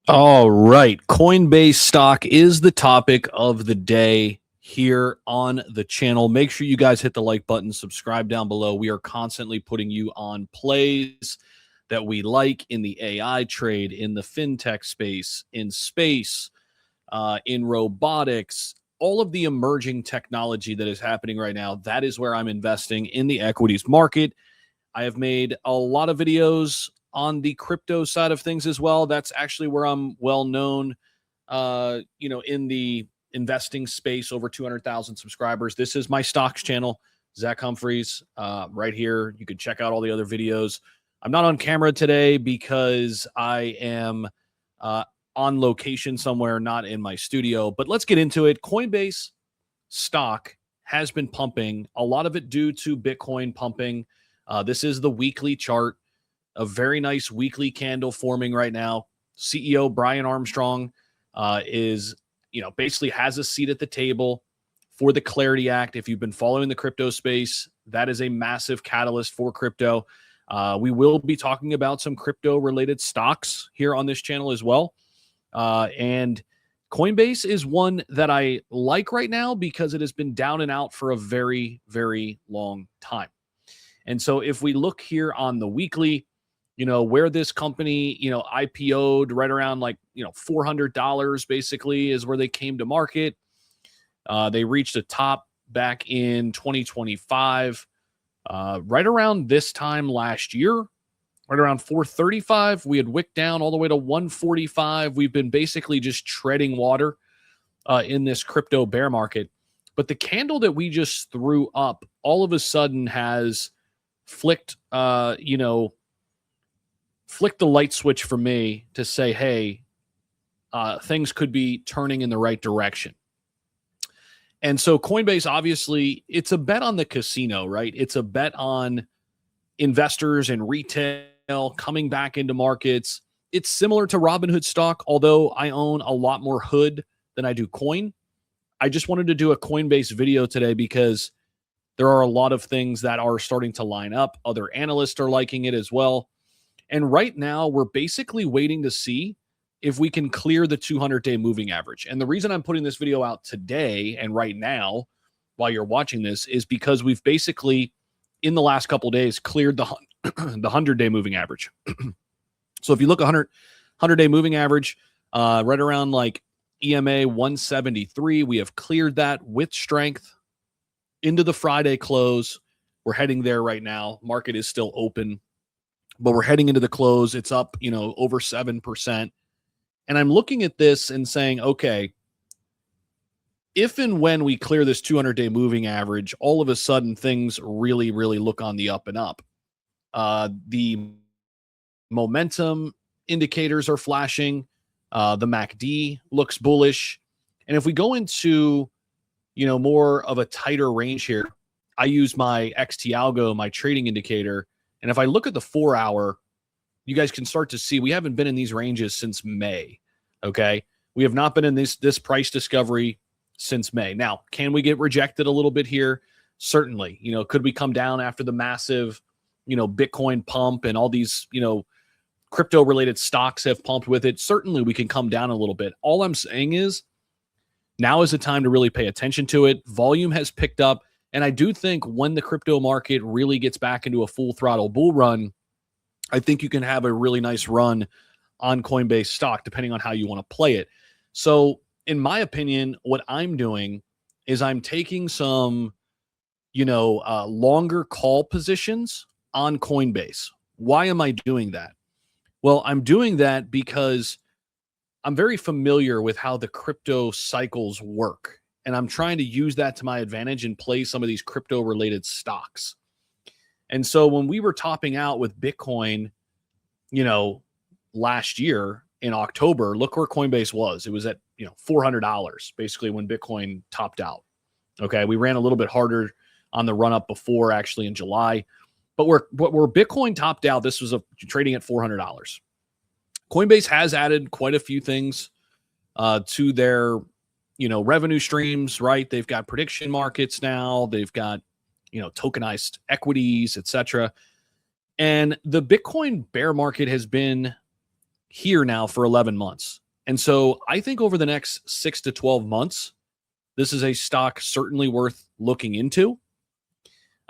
All right. Coinbase stock is the topic of the day here on the channel. Make sure you guys hit the like button, subscribe down below. We are constantly putting you on plays that we like in the AI trade, in the fintech space, in robotics, all of the emerging technology that is happening right now. That is where I'm investing in the equities market. I have made a lot of videos on the crypto side of things as well. That's actually where I'm well known, in the investing space, over 200,000 subscribers. This is my stocks channel, Zach Humphreys, right here. You can check out all the other videos. I'm not on camera today because I am on location somewhere, not in my studio. But let's get into it. Coinbase stock has been pumping, a lot of it due to Bitcoin pumping. This is the weekly chart, a very nice weekly candle forming right now. CEO Brian Armstrong basically has a seat at the table for the Clarity Act. If you've been following the crypto space, that is a massive catalyst for crypto. We will be talking about some crypto related stocks here on this channel as well. And Coinbase is one that I like right now because it has been down and out for a very, very long time. And so if we look here on the weekly, where this company, IPO'd right around $400 basically is where they came to market. They reached a top back in 2025, right around this time last year, right around 435. We had wicked down all the way to 145. We've been basically just treading water in this crypto bear market. But the candle that we just threw up all of a sudden has flicked the light switch for me to say, hey, things could be turning in the right direction. And so Coinbase, obviously, it's a bet on the casino, right? It's a bet on investors and retail coming back into markets. It's similar to Robinhood stock, although I own a lot more Hood than I do Coin. I just wanted to do a Coinbase video today because there are a lot of things that are starting to line up. Other analysts are liking it as well. And right now, we're basically waiting to see if we can clear the 200-day moving average. And the reason I'm putting this video out today and right now, while you're watching this, is because we've basically, in the last couple of days, cleared the 100-day moving average. So if you look 100-day moving average, right around like EMA 173, we have cleared that with strength into the Friday close. We're heading there right now. Market is still open, but we're heading into the close. It's up, over 7%. And I'm looking at this and saying, okay, if and when we clear this 200-day moving average, all of a sudden things really, really look on the up and up. The momentum indicators are flashing. The MACD looks bullish. And if we go into, more of a tighter range here, I use my XT algo, my trading indicator. And if I look at the 4-hour, you guys can start to see we haven't been in these ranges since May. Okay. We have not been in this price discovery since May. Now, can we get rejected a little bit here? Certainly. Could we come down after the massive, Bitcoin pump and all these, crypto related stocks have pumped with it? Certainly we can come down a little bit. All I'm saying is now is the time to really pay attention to it. Volume has picked up. And I do think when the crypto market really gets back into a full throttle bull run, I think you can have a really nice run on Coinbase stock, depending on how you want to play it. So in my opinion, what I'm doing is I'm taking some, longer call positions on Coinbase. Why am I doing that? Well, I'm doing that because I'm very familiar with how the crypto cycles work. And I'm trying to use that to my advantage and play some of these crypto related stocks. And so when we were topping out with Bitcoin, last year in October, look where Coinbase was. It was at, $400 basically when Bitcoin topped out. Okay. We ran a little bit harder on the run up before, actually in July, but where Bitcoin topped out, this was trading at $400. Coinbase has added quite a few things to their revenue streams, right? They've got prediction markets now. They've got, tokenized equities, etc. And the Bitcoin bear market has been here now for 11 months. And so I think over the next 6 to 12 months, this is a stock certainly worth looking into.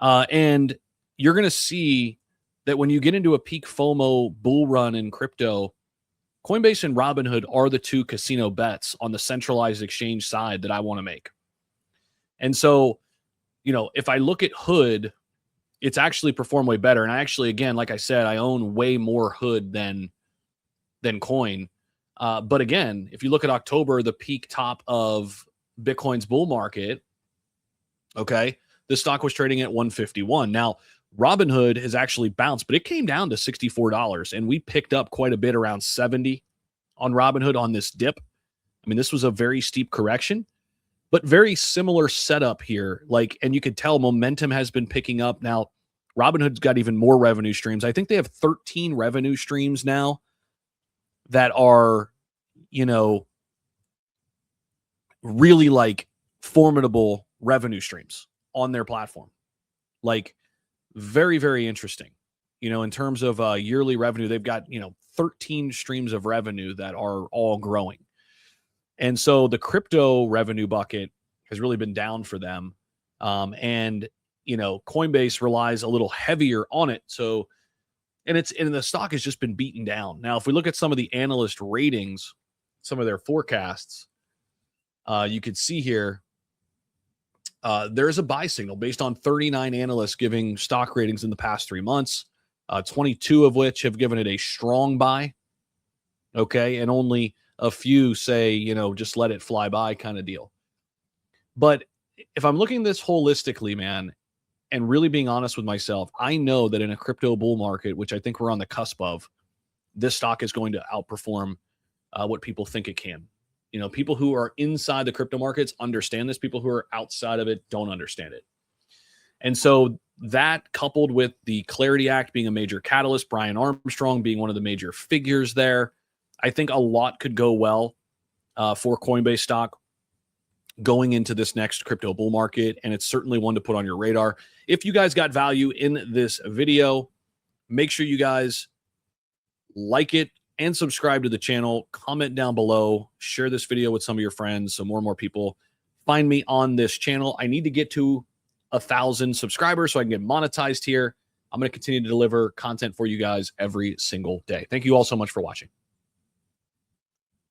And you're going to see that when you get into a peak FOMO bull run in crypto, Coinbase and Robinhood are the two casino bets on the centralized exchange side that I want to make. And so, if I look at Hood, it's actually performed way better. And I actually, again, like I said, I own way more Hood than Coin. But again, if you look at October, the peak top of Bitcoin's bull market, okay, the stock was trading at 151. Now, Robinhood has actually bounced, but it came down to $64, and we picked up quite a bit around 70 on Robinhood on this dip. I mean, this was a very steep correction, but very similar setup here. And you could tell momentum has been picking up. Now, Robinhood's got even more revenue streams. I think they have 13 revenue streams now that are, really formidable revenue streams on their platform. Very, very interesting. In terms of yearly revenue, they've got, 13 streams of revenue that are all growing. And so the crypto revenue bucket has really been down for them. And Coinbase relies a little heavier on it. So, and the stock has just been beaten down. Now, if we look at some of the analyst ratings, some of their forecasts, you could see here, there's a buy signal based on 39 analysts giving stock ratings in the past 3 months, 22 of which have given it a strong buy. Okay. And only a few say, just let it fly by kind of deal. But if I'm looking at this holistically, man, and really being honest with myself, I know that in a crypto bull market, which I think we're on the cusp of, this stock is going to outperform what people think it can. People who are inside the crypto markets understand this. People who are outside of it don't understand it. And so that, coupled with the Clarity Act being a major catalyst, Brian Armstrong being one of the major figures there, I think a lot could go well for Coinbase stock going into this next crypto bull market. And it's certainly one to put on your radar. If you guys got value in this video, make sure you guys like it and subscribe to the channel. Comment down below. Share this video with some of your friends so more and more people find me on this channel. I need to get to 1,000 subscribers so I can get monetized here. I'm going to continue to deliver content for you guys every single day. Thank you all so much for watching.